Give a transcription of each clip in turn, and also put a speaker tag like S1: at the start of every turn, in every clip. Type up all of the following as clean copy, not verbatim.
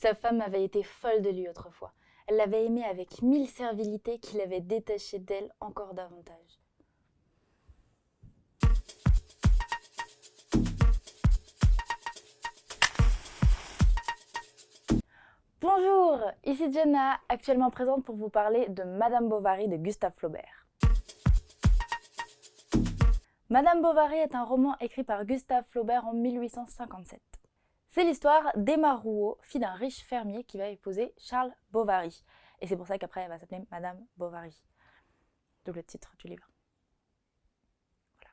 S1: Sa femme avait été folle de lui autrefois. Elle l'avait aimé avec 1000 servilités qui l'avaient détaché d'elle encore davantage. Bonjour, ici Jenna, actuellement présente pour vous parler de Madame Bovary de Gustave Flaubert. Madame Bovary est un roman écrit par Gustave Flaubert en 1857. C'est l'histoire d'Emma Rouault, fille d'un riche fermier qui va épouser Charles Bovary. Et c'est pour ça qu'après elle va s'appeler Madame Bovary. D'où le titre du livre. Voilà.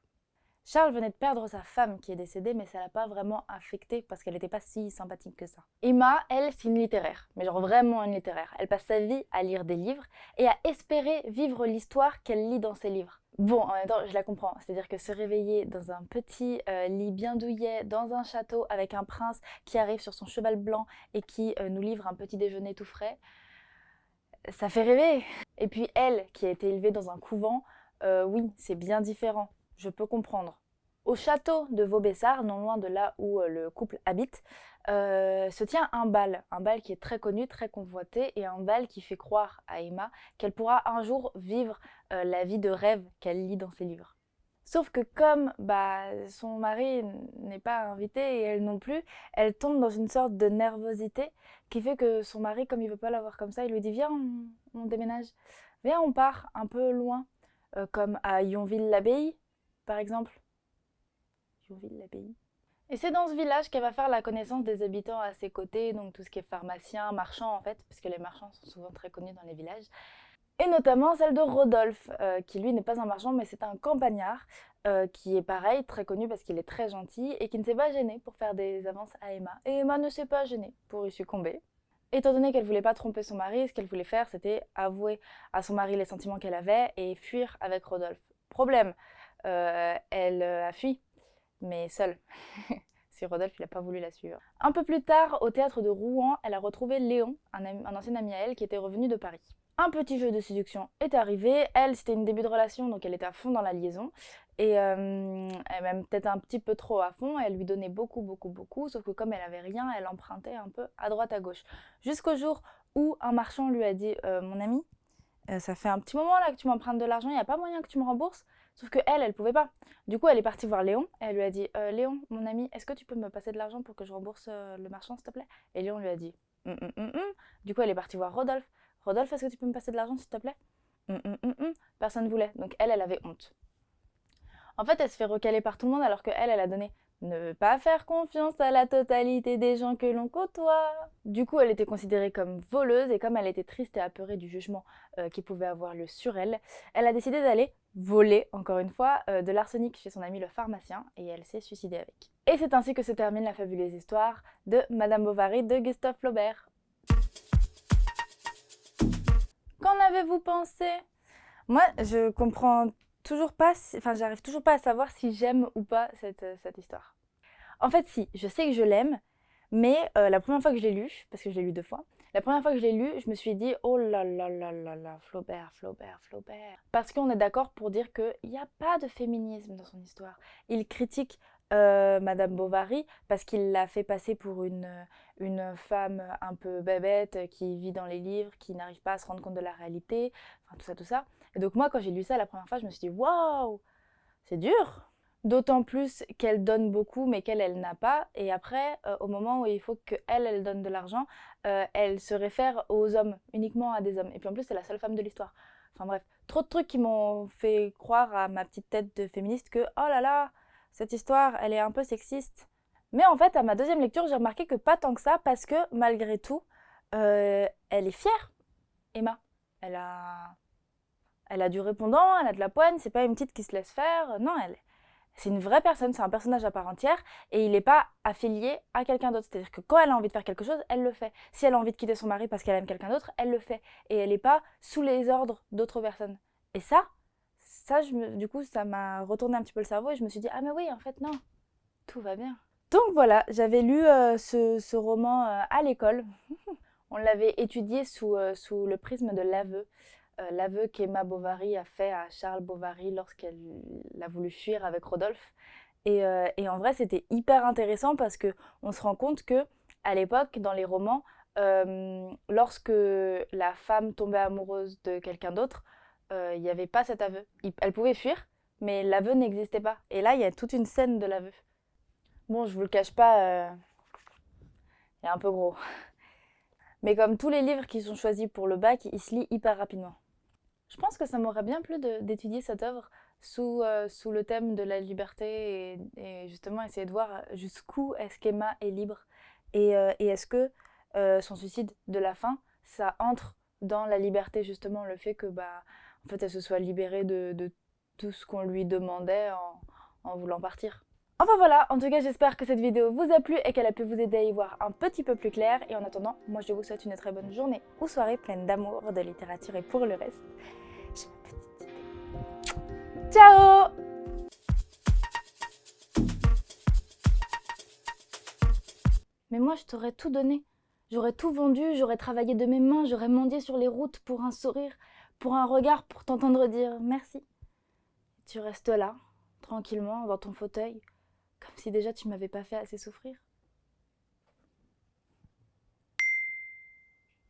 S1: Charles venait de perdre sa femme qui est décédée, mais ça l'a pas vraiment affecté parce qu'elle n'était pas si sympathique que ça. Emma, elle, c'est une littéraire, mais genre vraiment une littéraire. Elle passe sa vie à lire des livres et à espérer vivre l'histoire qu'elle lit dans ses livres. Bon, en même temps, je la comprends. C'est-à-dire que se réveiller dans un petit lit bien douillet, dans un château, avec un prince qui arrive sur son cheval blanc et qui nous livre un petit déjeuner tout frais, ça fait rêver. Et puis elle, qui a été élevée dans un couvent, oui, c'est bien différent. Je peux comprendre. Au château de Vaubyessard, non loin de là où le couple habite, se tient un bal qui est très connu, très convoité, et un bal qui fait croire à Emma qu'elle pourra un jour vivre la vie de rêve qu'elle lit dans ses livres. Sauf que comme son mari n'est pas invité et elle non plus, elle tombe dans une sorte de nervosité qui fait que son mari, comme il veut pas la voir comme ça, il lui dit viens, on déménage, viens, on part un peu loin, comme à Yonville-l'Abbaye, par exemple. Yonville-l'Abbaye. Et c'est dans ce village qu'elle va faire la connaissance des habitants à ses côtés, donc tout ce qui est pharmacien, marchand en fait, puisque les marchands sont souvent très connus dans les villages. Et notamment celle de Rodolphe, qui lui n'est pas un marchand, mais c'est un campagnard, qui est pareil, très connu parce qu'il est très gentil et qui ne s'est pas gêné pour faire des avances à Emma. Et Emma ne s'est pas gênée pour y succomber. Étant donné qu'elle voulait pas tromper son mari, ce qu'elle voulait faire, c'était avouer à son mari les sentiments qu'elle avait et fuir avec Rodolphe. Problème, elle a fui, mais seule. Si Rodolphe il n'a pas voulu la suivre. Un peu plus tard, au théâtre de Rouen, elle a retrouvé Léon, un ancien ami à elle qui était revenu de Paris. Un petit jeu de séduction est arrivé. Elle, c'était une début de relation, donc elle était à fond dans la liaison. Et elle même peut-être un petit peu trop à fond. Elle lui donnait beaucoup, beaucoup, beaucoup. Sauf que comme elle avait rien, elle empruntait un peu à droite, à gauche. Jusqu'au jour où un marchand lui a dit mon ami, ça fait un petit moment là que tu m'empruntes de l'argent, il n'y a pas moyen que tu me rembourses. Sauf que elle pouvait pas. Du coup, elle est partie voir Léon. Et elle lui a dit Léon, mon ami, est-ce que tu peux me passer de l'argent pour que je rembourse le marchand, s'il te plaît? Et Léon lui a dit Du coup, elle est partie voir Rodolphe. Rodolphe, est-ce que tu peux me passer de l'argent, s'il te plaît? Personne ne voulait. Donc elle avait honte. En fait, elle se fait recaler par tout le monde alors qu'elle, elle a donné ne pas faire confiance à la totalité des gens que l'on côtoie. Du coup, elle était considérée comme voleuse et comme elle était triste et apeurée du jugement qui pouvait avoir lieu sur elle, elle a décidé d'aller voler, encore une fois, de l'arsenic chez son ami le pharmacien et elle s'est suicidée avec. Et c'est ainsi que se termine la fabuleuse histoire de Madame Bovary de Gustave Flaubert. Qu'en avez-vous pensé? Moi, je comprends toujours pas, j'arrive toujours pas à savoir si j'aime ou pas cette histoire. En fait, si, je sais que je l'aime, mais la première fois que je l'ai lu, parce que je l'ai lu 2 fois, la première fois que je l'ai lu, je me suis dit oh là là là là là, Flaubert, Flaubert, Flaubert. Parce qu'on est d'accord pour dire qu'il n'y a pas de féminisme dans son histoire. Il critique Madame Bovary parce qu'il l'a fait passer pour une femme un peu bébête qui vit dans les livres, qui n'arrive pas à se rendre compte de la réalité, enfin tout ça, tout ça. Et donc moi, quand j'ai lu ça la première fois, je me suis dit waouh, c'est dur. D'autant plus qu'elle donne beaucoup, mais qu'elle, elle n'a pas. Et après, au moment où il faut qu'elle, elle donne de l'argent, elle se réfère aux hommes, uniquement à des hommes. Et puis en plus, c'est la seule femme de l'histoire. Enfin bref, trop de trucs qui m'ont fait croire à ma petite tête de féministe que, oh là là, cette histoire, elle est un peu sexiste. Mais en fait, à ma deuxième lecture, j'ai remarqué que pas tant que ça, parce que malgré tout, elle est fière, Emma. Elle a, elle a du répondant, elle a de la poigne, c'est pas une petite qui se laisse faire. Non, c'est une vraie personne, c'est un personnage à part entière et il n'est pas affilié à quelqu'un d'autre. C'est-à-dire que quand elle a envie de faire quelque chose, elle le fait. Si elle a envie de quitter son mari parce qu'elle aime quelqu'un d'autre, elle le fait. Et elle n'est pas sous les ordres d'autres personnes. Et du coup, ça m'a retourné un petit peu le cerveau et je me suis dit, ah mais oui, en fait, non, tout va bien. Donc voilà, j'avais lu ce roman à l'école. On l'avait étudié sous le prisme de l'aveu. L'aveu qu'Emma Bovary a fait à Charles Bovary lorsqu'elle a voulu fuir avec Rodolphe. Et en vrai, c'était hyper intéressant parce qu'on se rend compte que à l'époque, dans les romans, lorsque la femme tombait amoureuse de quelqu'un d'autre, il n'y avait pas cet aveu. Elle pouvait fuir, mais l'aveu n'existait pas. Et là, il y a toute une scène de l'aveu. Bon, je vous le cache pas, il est un peu gros. Mais comme tous les livres qui sont choisis pour le bac, il se lit hyper rapidement. Je pense que ça m'aurait bien plu d'étudier cette œuvre sous le thème de la liberté et justement essayer de voir jusqu'où est-ce qu'Emma est libre et est-ce que son suicide de la fin, ça entre dans la liberté justement, le fait que en fait elle se soit libérée de tout ce qu'on lui demandait en voulant partir. Enfin voilà, en tout cas j'espère que cette vidéo vous a plu et qu'elle a pu vous aider à y voir un petit peu plus clair. Et en attendant, moi je vous souhaite une très bonne journée ou soirée pleine d'amour, de littérature et pour le reste. J'ai ma petite idée. Ciao! Mais moi je t'aurais tout donné. J'aurais tout vendu, j'aurais travaillé de mes mains, j'aurais mendié sur les routes pour un sourire, pour un regard, pour t'entendre dire merci. Tu restes là, tranquillement, dans ton fauteuil, comme si déjà tu m'avais pas fait assez souffrir.